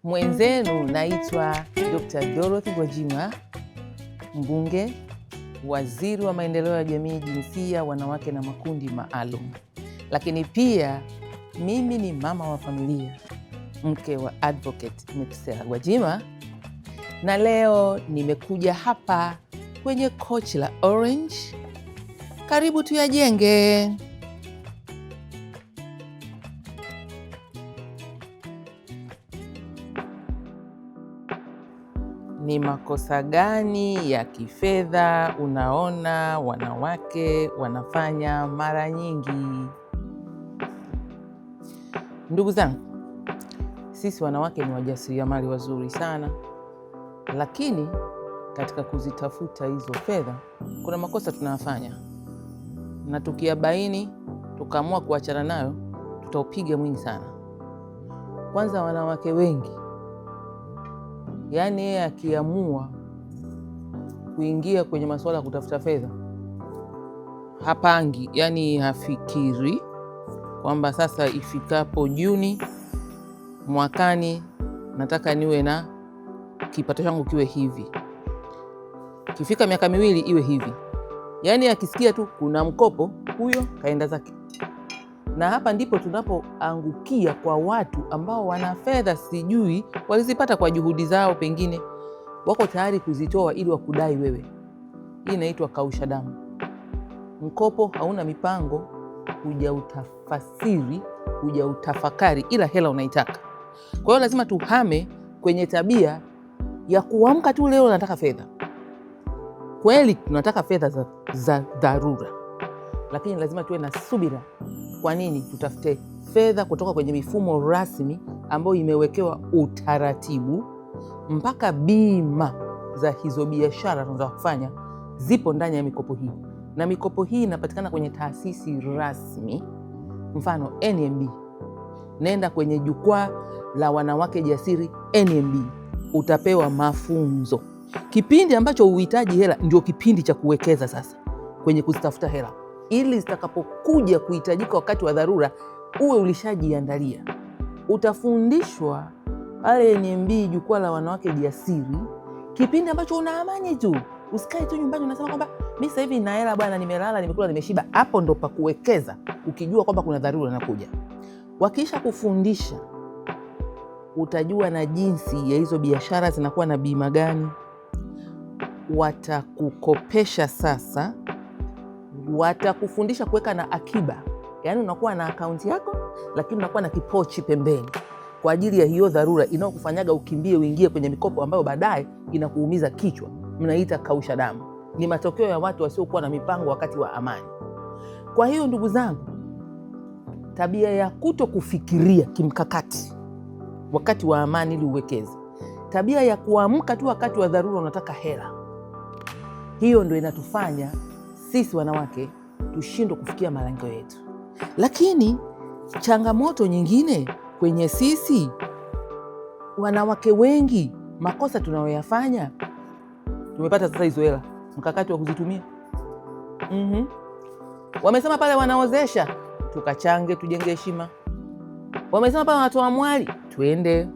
Mwenzenu naitwa Dr. Dorothy Gwajima, mbunge, waziri wa maendeleo ya jamii, jinsia, wanawake na makundi maalum. Lakini pia mimi ni mama wa familia, mke wa Advocate Metusela Gwajima, na leo nimekuja hapa kwenye kochi la Orange. Karibu tuyajenge. Ni makosa gani ya kifedha unaona wanawake wanafanya mara nyingi? Ndugu zangu, sisi wanawake ni wajasiriamali wazuri sana, lakini katika kuzitafuta hizo fedha kuna makosa tunayafanya, na tukiyabaini tukaamua kuachana nayo tutaupiga mwingi sana. Kwanza, wanawake wengi, yaani yeye akiamua kuingia kwenye masuala ya kutafuta fedha hapangi, yaani hafikiri kwamba sasa ifikapo Juni mwakani nataka niwe na kipato changu kiwe hivi, kifika miaka miwili iwe hivi. Yaani akisikia tu kuna mkopo, huyo kaenda zake. Na hapa ndipo tunapoangukia kwa watu ambao wana fedha, sijui walizipata kwa juhudi zao, pengine wako tayari kuzitoa ili wakudai wewe. Hii inaitwa kausha damu. Mkopo hauna mipango, hujautafasiri, hujautafakari, ila hela unaitaka. Kwa hiyo lazima tuhame kwenye tabia ya kuamka tu leo nataka fedha. Kweli tunataka fedha za dharura, lakini lazima tuwe na subira. Kwa nini? Tutafute fedha kutoka kwenye mifumo rasmi ambayo imewekewa utaratibu, mpaka bima za hizo biashara tunataka kufanya zipo ndani ya mikopo hii, na mikopo hii inapatikana kwenye taasisi rasmi. Mfano NMB, nenda kwenye jukwaa la wanawake jasiri NMB, utapewa mafunzo. Kipindi ambacho uhitaji hela ndio kipindi cha kuwekeza sasa kwenye kuzitafuta hela, ili zitakapokuja kuhitajika wakati wa dharura uwe ulishajiandalia. Utafundishwa pale NMB, jukwaa la wanawake jasiri, kipindi ambacho una amani tu. Usikae tu nyumbani unasema kwamba mimi sasa hivi nina hela bwana, nimelala, nimekula, nimeshiba. Hapo ndo pa kuwekeza, ukijua kwamba kuna dharura inakuja. Wakisha kufundisha, utajua na jinsi ya hizo biashara zinakuwa na bima gani. Watakukopesha sasa, watakufundisha kuweka na akiba. Yaani unakuwa na akaunti yako, lakini unakuwa na kipochi pembeni kwa ajili ya hiyo dharura inayokufanyaga ukimbie uingie kwenye mikopo ambayo baadaye inakuumiza kichwa. Mnaita kausha damu. Ni matokeo ya watu wasiokuwa na mipango wakati wa amani. Kwa hiyo ndugu zangu, tabia ya kuto kufikiria kimkakati wakati wa amani ili uwekeze, tabia ya kuamka tu wakati wa dharura unataka hela, hiyo ndio inatufanya sisi wanawake tushindwe kufikia malengo yetu. Lakini changamoto nyingine kwenye sisi wanawake wengi, makosa tunayoyafanya, tumepata sasa hizo hela, mkakati wa kuzitumia. Wamesema pale wanaozesha, tukachange tujenge heshima. Wamesema pale wanatoa mwali, twende.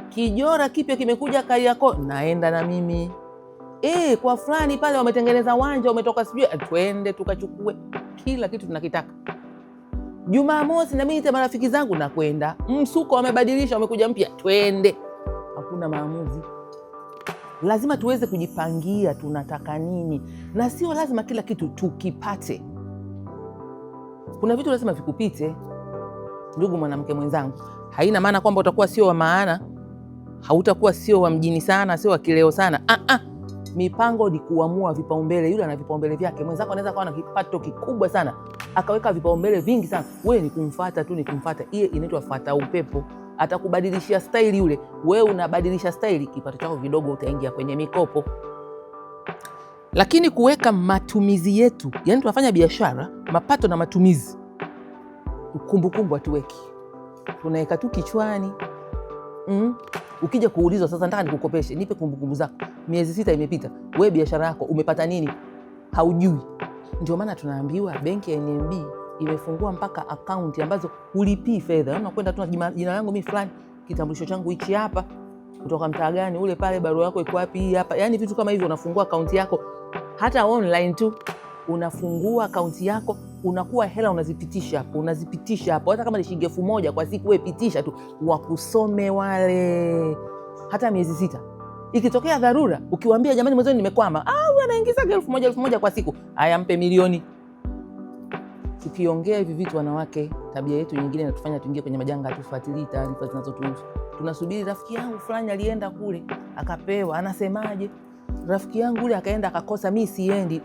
Kijora kipya kimekuja Kariakoo, naenda na mimi. Kwa fulani pale wametengeneza wanja, wametoka sijui, twende tukachukue. Kila kitu tunakitaka. Jumamosi na mimi nita marafiki zangu na kwenda. Msuko wamebadilisha, wamekuja mpya, twende. Hakuna maamuzi. Lazima tuweze kujipangia tunataka nini, na sio lazima kila kitu tukipate. Kuna vitu lazima vikupite. Ndugu mwanamke mwenzangu, haina maana kwamba utakuwa sio wa maana, hautakuwa sio wa mjini sana, sio wa kileo sana. Mipango ni kuamua vipaumbele. Yule ana vipaumbele vyake, mwenzako anaweza kuwa na kipato kikubwa sana akaweka vipaumbele vingi sana. Wewe ni kumfuata tu, ni kumfuata. Hiyo inaitwa fuata upepo. Atakubadilishia staili yule, wewe unabadilisha staili, kipato chako kidogo utaingia kwenye mikopo. Lakini kuweka matumizi yetu, yani tunafanya biashara, mapato na matumizi, kumbukumbu hatuweki, tunaweka tu kichwani. Ukija kuulizwa sasa, nataka nikukopeshe, nipe kumbukumbu zako, miezi 6 imepita, wewe biashara yako umepata nini? Haujui. Ndio maana tunaambiwa benki ya NMB imefungua mpaka akaunti ambazo hulipii fedha. Unakwenda tu jina langu mimi fulani, kitambulisho changu hichi hapa, kutoka mtaa gani, ule pale, barua yako iko wapi, hii hapa. Yani vitu kama hivyo. Unafungua akaunti yako hata online tu, unafungua akaunti yako, unakuwa hela unazipitisha hapo, hata kama ni shilingi 1000 kwa siku, wewe pitisha tu, wakusome wale hata miezi 6. Ikitokea dharura, ukiwaambia jamani, mwenzoni nimekwama, huyu anaingiza 1000 kwa siku, haya mpe milioni. Tukiongea hivi vitu wanawake, tabia yetu nyingine inatufanya tuingie kwenye majanga, hatufuatilii taarifa zinazotuhusu. Tunasubiri rafiki yangu fulani alienda kule akapewa, anasemaje? Rafiki yangu yule akaenda akakosa, mimi siendi.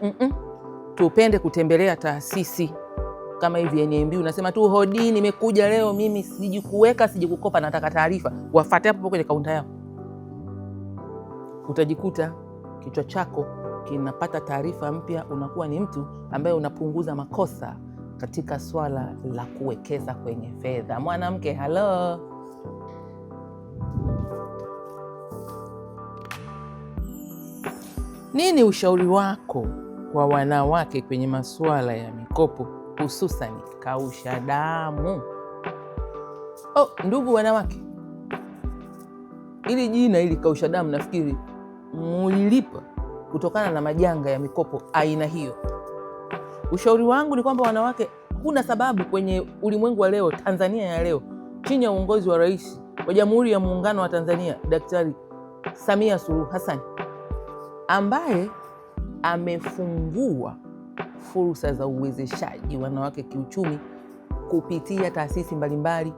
Tupende kutembelea taasisi kama hivi NMB, unasema tu hodi, nimekuja leo mimi, sijikuweka sijikukopa, nataka taarifa. Wafuate hapo kwenye kaunta yako, utajikuta kichwa chako kinapata taarifa mpya. Unakuwa ni mtu ambaye unapunguza makosa katika swala la kuwekeza kwenye fedha. Mwanamke, halo, nini ushauri wako kwa wanawake kwenye masuala ya mikopo, hususan kausha damu? Ndugu wanawake, ili jina ili kausha damu nafikiri mulilipa kutokana na majanga ya mikopo aina hiyo. Ushauri wangu ni kwamba wanawake, kuna sababu kwenye ulimwengu wa leo, Tanzania ya leo, chini ya uongozi wa Rais wa Jamhuri ya Muungano wa Tanzania Daktari Samia Suluhu Hassan, ambaye amefungua fursa za uwezeshaji wanawake kiuchumi kupitia taasisi mbalimbali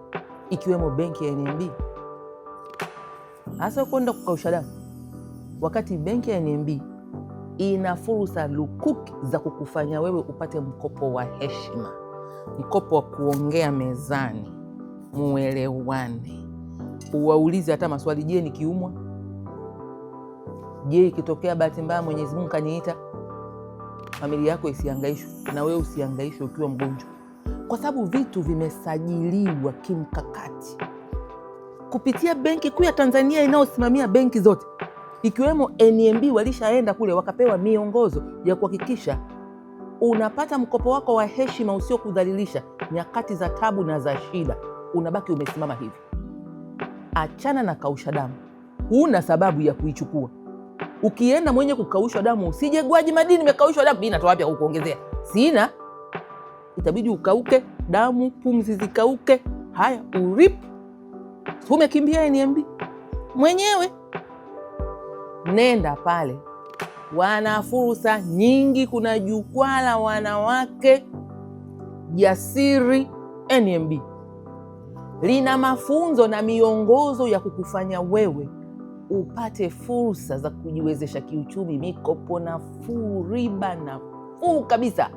ikiwemo benki ya NMB. Hasa kwenda kukausha damu, wakati benki ya NMB ina fursa lukuki za kukufanya wewe upate mkopo wa heshima, mkopo wa kuongea mezani, muelewane, uwaulize hata maswali. Je, nikiumwa? Je, ikitokea bahati mbaya Mwenyezi Mungu kaniita? Familia yako isihangaishwe na wewe usihangaishwe ukiwa mgonjwa, kwa sababu vitu vimesajiliwa kimkakati kupitia Benki Kuu ya Tanzania inayosimamia benki zote ikiwemo NMB. Walishaenda kule wakapewa miongozo ya kuhakikisha unapata mkopo wako wa heshima usio kudhalilisha nyakati za tabu na za shida, unabaki umesimama hivi. Achana na kausha damu, huna sababu ya kuichukua. Ukienda mwenye kukausha damu, usije Gwaji madini nimekaushwa damu, mimi natoa wapi kukuongezea? Sina. Itabidi ukauke damu, pumzi zikauke. Haya, urip, umekimbia NMB mwenyewe. Nenda pale, wana fursa nyingi. Kuna jukwaa la wanawake jasiri NMB, lina mafunzo na miongozo ya kukufanya wewe upate fursa za kujiwezesha kiuchumi, mikopo nafuu, riba nafuu kabisa.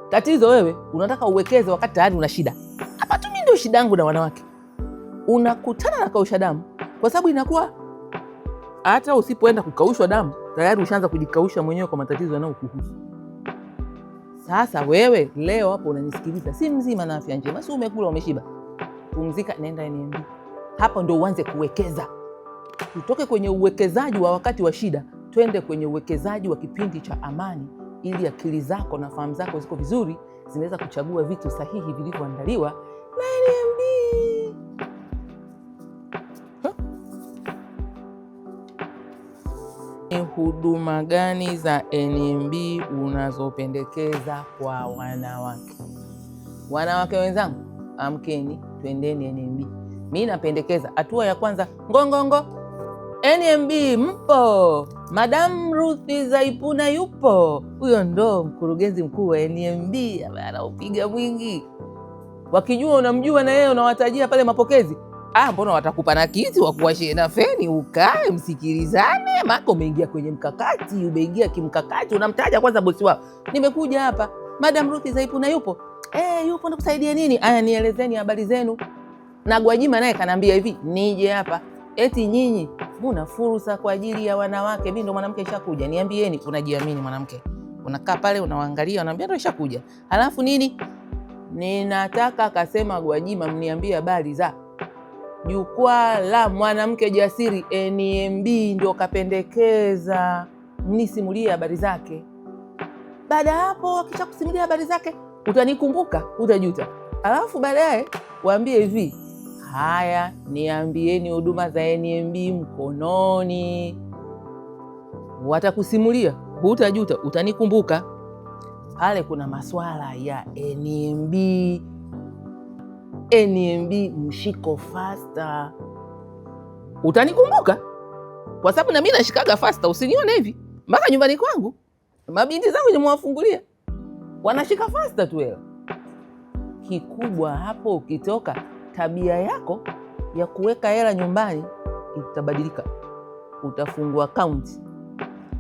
Tatizo wewe unataka uwekeze wakati tayari una shida. Hapa tu mimi ndio shida yangu na wanawake. Unakutana na kausha damu, kwa sababu inakuwa hata usipoenda kukaushwa damu tayari ushaanza kujikausha mwenyewe kwa matatizo yanayokuhusu. Sasa wewe leo hapo unanisikiliza, si mzima na afya njema, si umekula umeshiba, pumzika, nenda NMB. Hapo ndio uanze kuwekeza. Tutoke kwenye uwekezaji wa wakati wa shida, twende kwenye uwekezaji wa kipindi cha amani, ili akili zako na fahamu zako ziko vizuri, zinaweza kuchagua vitu sahihi vilivyoandaliwa na NMB. Ni huduma gani za NMB unazopendekeza kwa wanawake? Wanawake wenzangu, amkeni, twendeni NMB. Mimi napendekeza hatua ya kwanza, ngongongo, NMB mpo, Madam Ruth Zaipuna yupo. Huyo ndo mkurugenzi mkuu wa NMB anaupiga mwingi. Wakijua unamjua na yeye unawatajia pale mapokezi, mbona watakupa na kiti wakuwashie na feni, ukae msikilizane. Mako umeingia kwenye mkakati, umeingia kimkakati, unamtaja kwanza bosi wao. Nimekuja hapa, Madam Ruth Zaipuna yupo. Yupo, nakusaidia nini? Aya, nielezeni habari zenu. Na Gwajima naye kanambia hivi, nije hapa, eti nyinyi muna fursa kwa ajili ya wanawake. Mimi ndo mwanamke ishakuja, niambieni. Unajiamini mwanamke, unakaa pale unawaangalia, unaambia ndo ishakuja. Halafu nini? Ninataka, akasema Gwajima, mniambie habari za jukwaa la mwanamke jasiri NMB, ndio kapendekeza mnisimulie habari zake. Baada ya hapo, akisha kusimulia habari zake, utanikumbuka, utajuta. Alafu baadaye waambie hivi, Haya, niambieni huduma za NMB mkononi. Watakusimulia, hutajuta, utanikumbuka. Pale kuna maswala ya NMB mshiko fasta, utanikumbuka kwa sababu na mimi nashikaga fasta. Usinione hivi, mpaka nyumbani kwangu mabinti zangu nimewafungulia, wanashika fasta tu. Hela kikubwa hapo, ukitoka tabia yako ya kuweka hela nyumbani itabadilika. Utafungua akaunti,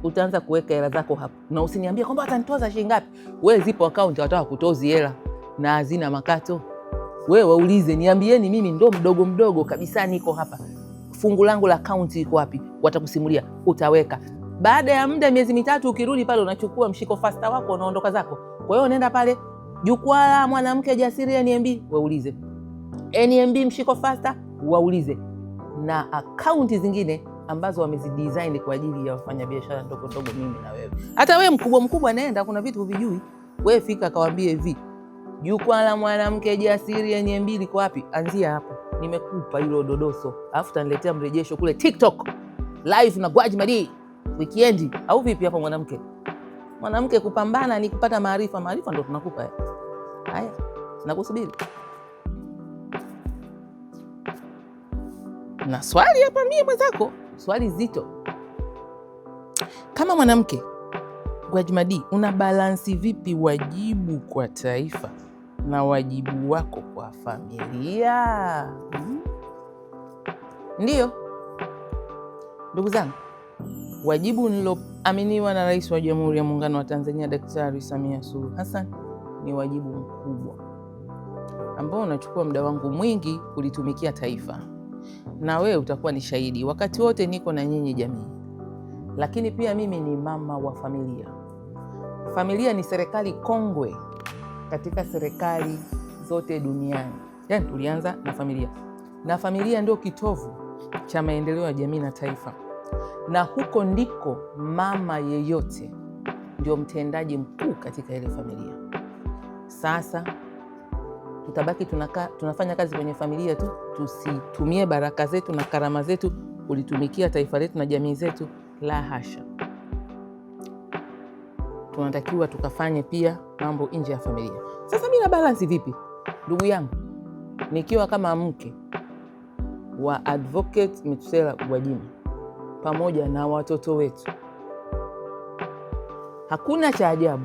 utaanza kuweka hela zako hapo, na usiniambie kwamba watanitoza shilingi ngapi. Wewe zipo akaunti wataka kutozi hela na hazina makato. Wewe waulize, niambieni mimi ndo mdogo mdogo kabisa, niko hapa, fungu langu la akaunti liko wapi? Watakusimulia, utaweka. Baada ya muda, miezi mitatu, ukirudi pale unachukua mshiko fasta wako, unaondoka zako. Kwa hiyo nenda pale jukwaa la mwanamke jasiri NMB, waulize NMB mshiko fasta, waulize na akaunti zingine ambazo wamezidesign kwa ajili ya wafanyabiashara ndogo ndogo, mimi na wewe. Hata wewe mkubwa nenda, kuna vitu huvijui. Wewe fika kawaambie hivi, jukwaa la mwanamke jasiri NMB liko wapi? Anzia hapo, nimekupa hilo dodoso, alafu taniletea mrejesho kule TikTok live na Gwajima weekend, au vipi? Hapo mwanamke kupambana ni kupata maarifa ndo tunakupa haya. Nakusubiri na swali hapa, mie mwenzako, swali zito. Kama mwanamke, Gwajima, una balansi vipi wajibu kwa taifa na wajibu wako kwa familia? Ndiyo ndugu zangu, wajibu niloaminiwa na Rais wa Jamhuri ya Muungano wa Tanzania Daktari Samia Suluhu Hassan ni wajibu mkubwa ambao unachukua muda wangu mwingi kulitumikia taifa, na wewe utakuwa ni shahidi. Wakati wote niko na nyinyi jamii, lakini pia mimi ni mama wa familia. Familia ni serikali kongwe katika serikali zote duniani. Yani tulianza na familia, na familia ndio kitovu cha maendeleo ya jamii na taifa, na huko ndiko mama yeyote ndio mtendaji mkuu katika ile familia. Sasa tutabaki tunafanya kazi kwenye familia tu, tusitumie baraka zetu na karama zetu kulitumikia taifa letu na jamii zetu? La hasha. Tunatakiwa tukafanye pia mambo nje ya familia. Sasa mimi na balance vipi, ndugu yangu, nikiwa kama mke wa Advocate Methusela Gwajima pamoja na watoto wetu? Hakuna cha ajabu,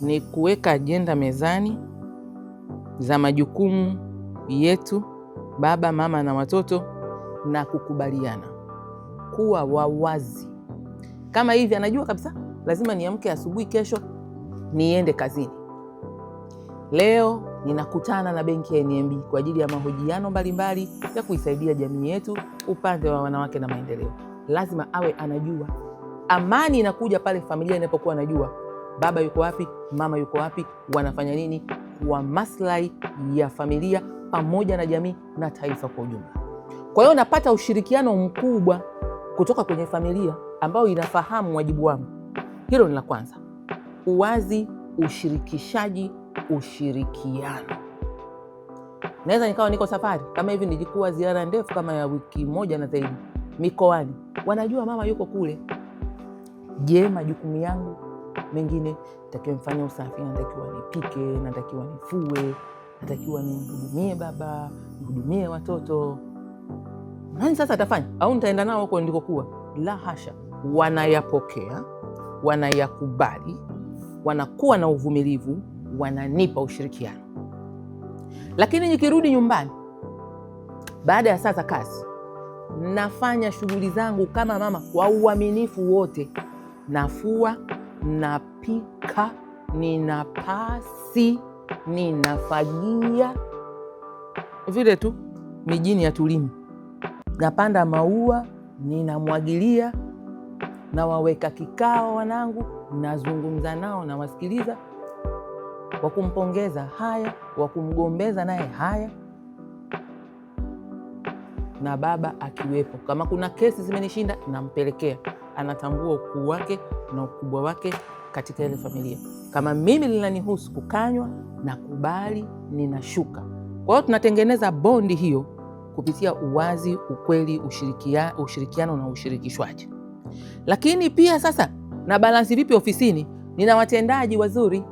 ni kuweka ajenda mezani za majukumu yetu, baba, mama na watoto, na kukubaliana kuwa wawazi. Kama hivi, anajua kabisa lazima niamke asubuhi kesho niende kazini. Leo ninakutana na benki ya NMB kwa ajili ya mahojiano mbalimbali ya kuisaidia jamii yetu upande wa wanawake na maendeleo. Lazima awe anajua. Amani inakuja pale familia inapokuwa anajua baba yuko wapi, mama yuko wapi, wanafanya nini kwa maslahi ya familia pamoja na jamii na taifa kwa ujumla. Kwa hiyo napata ushirikiano mkubwa kutoka kwenye familia ambayo inafahamu wajibu wangu. Hilo ni la kwanza. Uwazi, ushirikishaji, ushirikiano. Naweza nikawa niko safari kama hivi, nilikuwa ziara ndefu kama ya wiki moja na zaidi mikoani, wanajua mama yuko kule. Je, majukumu yangu mengine, natakiwa mfanye usafi, natakiwa nipike, natakiwa nifue, natakiwa nimhudumie baba, nimhudumie watoto, nani sasa atafanya? Au nitaenda nao huko ndikokuwa? La hasha. Wanayapokea, wanayakubali, wanakuwa na uvumilivu, wananipa ushirikiano. Lakini nikirudi nyumbani baada ya saa za kazi, nafanya shughuli zangu kama mama kwa uaminifu wote. Nafua, napika, ninapasi, ninafagia, vile tu mijini ya tulimi. Napanda maua, ninamwagilia, na waweka kikao wanangu, nazungumza nao, na wasikiliza, wakumpongeza haya, wakumgombeza naye haya, na baba akiwepo. Kama kuna kesi zimenishinda, nampelekea, anatambua ukuu wake na ukubwa wake katika ile familia. Kama mimi linanihusu kukanywa, nakubali, ninashuka. Kwa hiyo tunatengeneza bondi hiyo kupitia uwazi, ukweli, ushirikiano na ushirikishwaji. Lakini pia sasa na balansi vipi ofisini? Nina watendaji wazuri.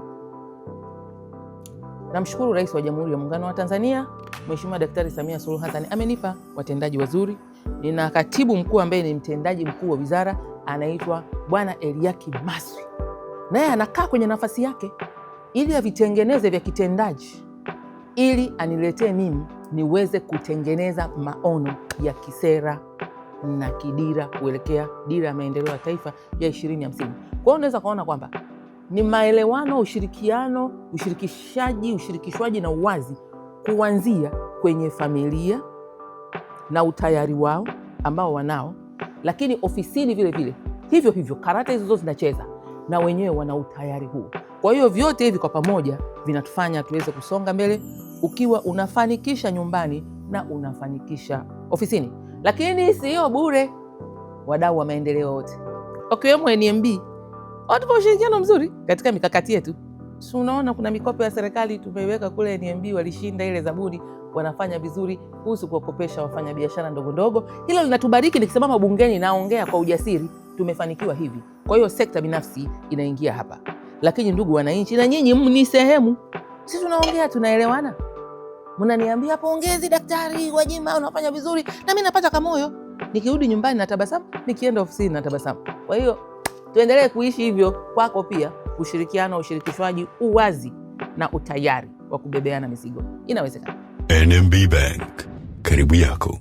Namshukuru Rais wa Jamhuri ya Muungano wa Tanzania Mheshimiwa Daktari Samia Suluhu Hassan amenipa watendaji wazuri. Nina katibu mkuu ambaye ni mtendaji mkuu wa wizara, anaitwa Bwana Eliakim Maswi. Naye anakaa kwenye nafasi yake ili avitengeneze vya kitendaji, ili aniletee mimi niweze kutengeneza maono ya kisera na kidira kuelekea dira ya maendeleo ya taifa ya 2050. Kwa hiyo unaweza kuona kwamba ni maelewano, ushirikiano, ushirikishwaji na uwazi kuanzia kwenye familia na utayari wao ambao wanao, lakini ofisini vile vile hivyo hivyo karata hizo zinacheza na wenyewe wana utayari huo. Kwa hiyo vyote hivi kwa pamoja vinatufanya tuweze kusonga mbele, ukiwa unafanikisha nyumbani na unafanikisha ofisini. Lakini sio bure, wadau wa maendeleo wote wakiwemo NMB watupa ushirikiano mzuri katika mikakati yetu. Si unaona kuna mikopo ya serikali tumeiweka kule NMB, walishinda ile zabuni, wanafanya vizuri kuhusu kuwakopesha wafanyabiashara ndogo ndogo. Hilo linatubariki, nikisimama bungeni naongea kwa ujasiri, tumefanikiwa hivi. Kwa hiyo sekta binafsi inaingia hapa. Lakini ndugu wananchi, na nyinyi ni sehemu. Sisi tunaongea, tunaelewana. Mnaniambia pongezi Daktari Gwajima, unafanya vizuri, na mimi napata kamoyo. Nikirudi nyumbani natabasamu, nikienda ofisini natabasamu. Kwa hiyo tuendelee kuishi hivyo. Kwako pia ushirikiano, ushirikishwaji, uwazi na utayari wa kubebeana mizigo inawezekana. NMB Bank, karibu yako.